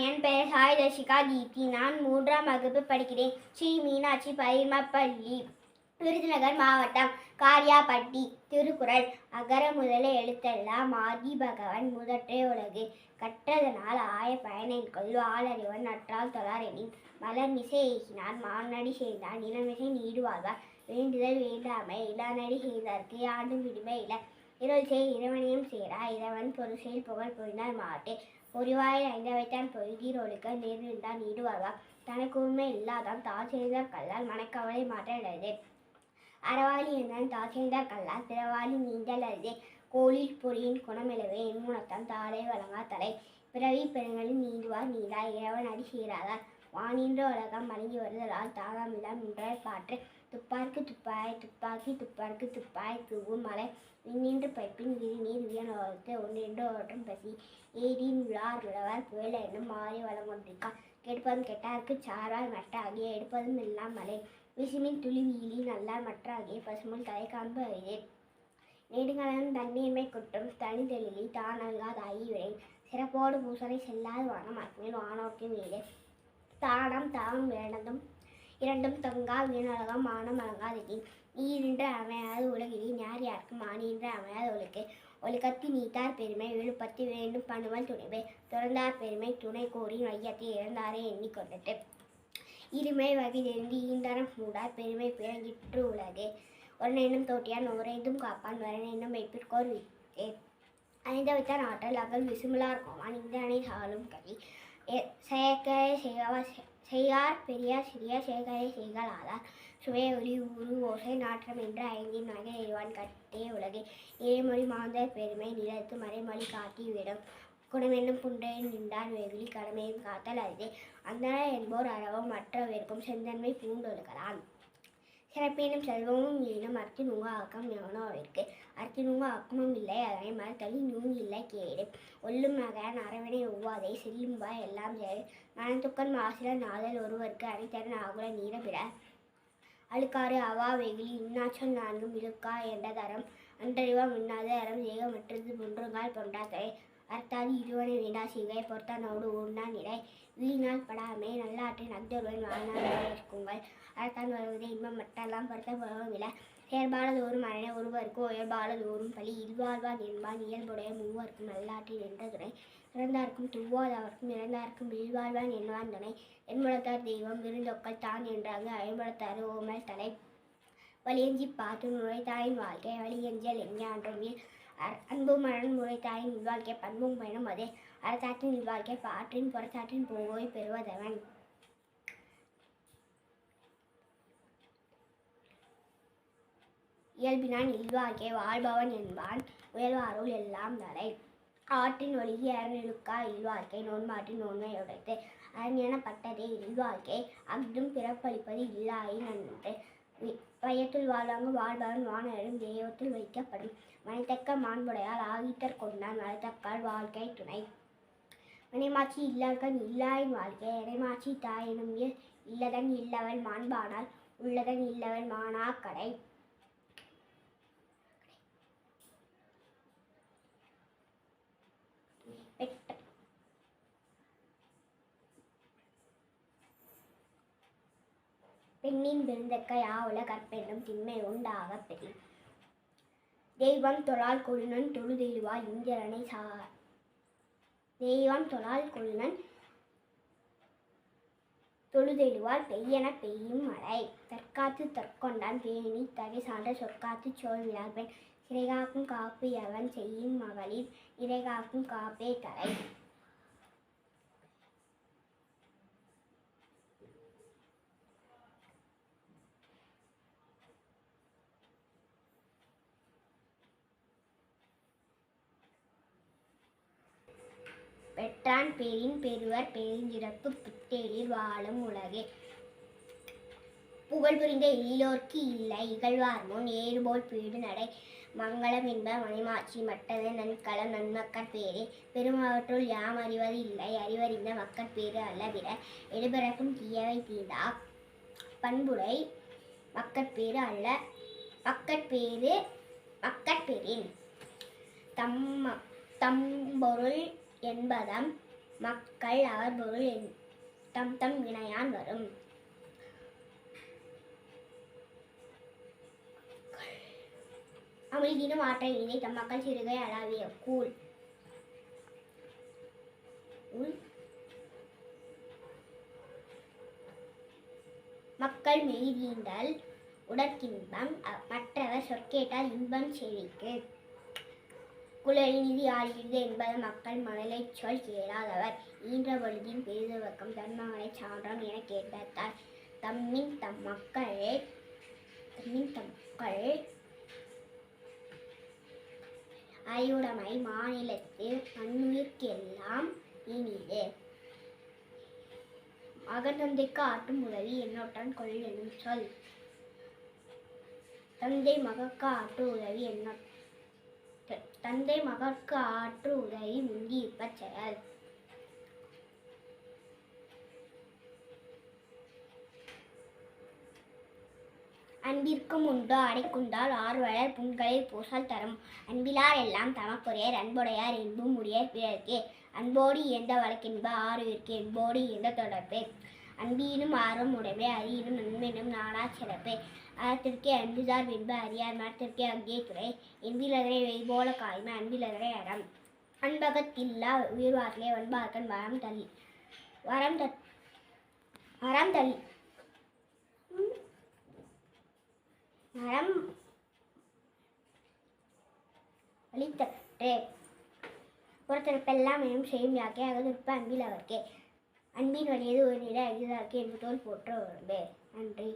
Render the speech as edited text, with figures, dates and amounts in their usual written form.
என் பெயர் சாய் தர்ஷிகா தீப்தி. நான் 3ஆம் வகுப்பு படிக்கிறேன். ஸ்ரீ மீனாட்சி பள்ளி, விருதுநகர் மாவட்டம், காரியாபட்டி. திருக்குறள். அகர முதல எழுத்தெல்லாம் ஆதி பகவன் முதற்றே உலகு. கற்றதனால் ஆய பயனென்கொல் வாளறிவன் நற்றால் தொழாரெனின் மலர்மிசை எய்கினார் மானடி சேர்ந்தார் நிலமிசை நீடு வாழ்வார். வேண்டுதல் வேண்டாமை இளநடி செய்தார்க்கு ஆண்டும் விடுமை இல. இருள் செய் இறைவனையும் சேரா இறைவன் பொருள் செயல் புகழ் புரிந்தார் மாட்டே. பொறிவாயில் ஐந்தவைத்தான் பொய்தீர் ஒழுக்க நேர்ந்தார் நீடு வாழ்வார். தனக்கு உண்மை இல்லாதான் தாழ் செய்தார் கல்லால் மனக்கவலை மாற்றலது. அறவாளி என்றான் தாழ் செய்தார் கல்லால் பிறவாளி நீந்தல் அருதே. கோளில் பொறியின் குணமிழவே என்முனத்தான் தாளை வழங்கா தலை. பிறவி பெருங்களில் நீந்துவார் நீண்டா இறைவன் அடி சேராதார். வானின்ற உலகம் வழங்கி வருதலால் தாகாமிதான் முன்றார் பாற்று. துப்பார்க்கு துப்பாய் துப்பாக்கி துப்பார்க்கு துப்பாய் தூவும் மலை. விண்ணின்று பைப்பின் விரிநீர் வியனோர்த்து ஒன்றென்று ஓட்டும் பசி. ஏரியின் விழார் விழவர் புயல் என்னும் மாறி வளங்கொண்டிருக்கார். கெடுப்பதும் கெட்டார்க்கு சாரால் மற்றாகிய எடுப்பதும் எல்லாம் மலை. விசுமின் துளி வீழி நல்லார் மற்றாகிய பசுமுள் கதை காண்பு அரிதே. நெடுங்கலன் தண்ணீர்மை குட்டும் தனிதெளிலி தான் அல்காதாகி விடேன். சிறப்போடு பூசனை செல்லாது வானம் அக்மேல் வானோர்க்கு மேலே. தானம் தாம் இரண்டும் தங்கா வீணுலகம் மானம் அலங்காதெனின். நீரின்று அமையாது உலகிலே யார் யாருக்கும் மானின்று அமையாது ஒழுக்கு. ஒழுக்கத்தி நீத்தார் பெருமை விழுப்பத்தி வேண்டும் பணுவல் துணிவே. துறந்தார் பெருமை துணை கோரி மையத்தை இறந்தாரே எண்ணிக்கொண்டது. இருமை வகை தெரிந்து ஈந்தரம் மூடார் பெருமை பிறங்கிற்று உலகே. ஒரனென்னும் தோட்டியான் ஒரைந்தும் காப்பான் வரனென்னும் வைப்பிற்கோர் வித்தே. ஐந்த வைத்தான் ஆற்றல் அகல் விசுமலார் கோமான் இந்த அணை சாலும் கவி. செயற்கரை செய்யார் பெரியார் சிறியார் செயற்கரை செய்கள் ஆதார். சுவை ஒளி ஊறு ஓசை நாற்றம் என்ற ஐந்தின் வகை எறிவான் கட்டே உலகே. இறைமொழி மாந்தர் பெருமை நிலத்து மறைமொழி காட்டி விடும். குணமென்னும் புண்டையில் நின்றார் வெகுளி கடமையும் காத்தல் அரிதே. அந்தனர் என்போர் அறவும் மற்றவர்க்கும் செந்தன்மை பூண்டொழுகலான். சிறப்பேனும் செல்வமும் ஈனும் அர்த்தினுங்க ஆக்கம் எவனோ அவருக்கு. அர்த்தினுங்க ஆக்கமும் இல்லை அதனை மறுத்தளி நூல் இல்லை கேடு. ஒல்லும் நகரன் அரவணை ஒவ்வாதை செல்லும்பா எல்லாம் செயல். மனத்துக்கன் மாசில நாதல் ஒருவருக்கு அனைத்தரன் ஆகுல நீர பிற. அழுக்காறு அவா வெகுளி இன்னாச்சொல் நான்கும் இழுக்கா என்ற தரம். அன்றறிவா மின்னாது அறம் செய்க மற்றது பொன்றுங்கால் பொன்றாத்தலை. அர்த்தாதி இருவனை வேண்டா செய்கை பொறுத்தானோடு ஊர்ந்தான் நிறை. வீணால் படாமே நல்லாற்றின் அக்தொருவன் வாழ்நாள் இருக்குங்கள். அறத்தான் வருவதே இன்பம் மற்றெல்லாம் பொறுத்த புலவும் இல. செயற்பாலதோறும் அரணை ஒருவருக்கு உயர்பாலதோறும் பழி. இல்வாழ்வான் என்பான் இயல்புடைய மூவர்க்கும் நல்லாற்றின் என்ற துணை. இறந்தார்க்கும் துவ்வாதவர்க்கும் இறந்தார்க்கும் வீழ்வாழ்வான் என்பான் துணை. எண்முளத்தார் தெய்வம் விருந்தொக்கல் தான் என்றாங்கு அயன்புலத்தாறு ஓமல் தலை. வலியஞ்சி பார்த்து நுழைத்தாயின் வாழ்க்கை வலியஞ்சல் எஞ்ஞான்றும் அன்பும் மரண் முறைத்தாயின் இல்வாழ்க்கை பண்பும் பயனும் அதே. அறத்தாற்றின் இல்வாழ்க்கை பாற்றின் புறத்தாற்றின் போய் பெறுவதவன். இயல்பினான் இல்வாழ்க்கை வாழ்பவன் என்பான் முயல்வாருள் எல்லாம் தலை. ஆற்றின் ஒழுகி அறநிழுக்கா இல்வாழ்க்கை நோன்பாற்றின் நோன்மை உடைத்து. அரண்யனப்பட்டதே இல்வாழ்க்கை அஃதும் பிறப்பளிப்பது இல்லாயின் நன்று. வையத்துள் வாழ்வாங்கு வாழ்பவன் வானரும் தெய்வத்தில் வைக்கப்படும். மனைத்தக்க மாண்புடையால் ஆகித்தற் கொண்டான் மலைத்தக்கால் வாழ்க்கை துணை. மனைமாட்சி இல்லார்கண் இல்லாயின் வாழ்க்கை இணைமாட்சி தாயெனும் இல்லதன் இல்லவள் மாண்பானால் உள்ளதன் இல்லவள் மானா கடை. பெண்ணின் பெருந்தக்க யாவுல கற்பென்னும் திண்மை உண்டாக பெரி. தெய்வம் தொழால் கொழுநன் தொழுதெழுவாள் இந்திரனை தெய்வம் தொழால் கொழுநன் தொழுதெழுவாள் பெய்யென பெய்யும் மழை. தற்காத்து தற்கொண்டான் பேணி தகை சான்ற சொற்காத்து சோழ் விழார் பெண். சிறைகாக்கும் காப்பு எவன் செய்யும் மகளிர் இறைகாக்கும் காப்பே தலை. பெற்றான் பெரின் பெறுவர் பெருஞ்சிறப்பு புத்தேளிர் வாழும் உலகே. புகழ் புரிந்த எழிலோர்க்கு இல்லை இகழ்வார் முன் ஏறுபோல் பீடு நடை. மங்களம் என்ப மனைமாட்சி மட்டது நன்கலம் நன்மக்கட் பேரே. பெருமவற்றுள் யாம் அறிவது இல்லை அறிவறிந்த மக்கட்பேறு அல்ல பிற. எடுபிறக்கும் தீயவை தீண்டா பண்புடை மக்கட்பேறு அல்ல மக்கட்பேறு மக்கட்பேரின். தம்பொருள் என்பதம் மக்கள் அவர் பொருள் தம் தம் வினையான் வரும். அமிழ்தினும் ஆற்றை இதை தம் மக்கள் சிறுகை அளாவிய கூழ். மக்கள் மெய்தீண்டல் உடற்கின்பம் மற்றவர் சொற்கேட்டால் இன்பம் செழிக்கு. குழலி நிதி ஆழ்கிறது என்பது மக்கள் மழலை சொல் கேளாதவர் ஈன்ற பொழுதின் பெரிதுவக்கம் தன்மகனை சான்றான் என கேட்டார். தம்மின் தம் மக்கள் அறிவுடைமை மாநிலத்தில் மண்ணுயிர்க்கெல்லாம் இனிது. மகதந்தைக்கு ஆற்றும் உதவி என்னோட்டான் கொள் எனும் சொல். தந்தை மகற்கு ஆற்று உதவி தந்தை மகற்கு ஆற்று உதவி முந்தி இருப்ப செயல். அன்பிற்கும் உண்டோ அடைக்குண்டால் ஆர்வலர் புண்களை பூசால் தரும். அன்பிலார் எல்லாம் தமக்குரியர் அன்புடையார் என்பும் உடையர் பிறர்க்கே. அன்போடு இயந்த வழக்கென்ப ஆறுயிர்க்கு என்போடு இயந்த தொடர்பே. அன்பினும் ஆர்வம் உடைமை அறியினும் நன்மையினும் நாடா சிறப்பே. அறத்திற்கே அன்புசார் வென்பு அறியார் மரத்திற்கே அங்கே துறை. என்பிலதரை வெய்போல காய்மை அன்பிலதரை அறம். அன்பகத்தில்லா உயிர்வார்களே வன்பார்க்கன் வரம் தள்ளி மரம் வழித்தற்றே. புறத்திருப்பெல்லாம் எனும் செய்யும் யாக்கே அகதிருப்ப அன்பில் அவர்க்கே. அன்பின் வலியது ஒரு நிலை அகிதார்க்கு என்பதோல் போற்ற உடம்பே. நன்றி.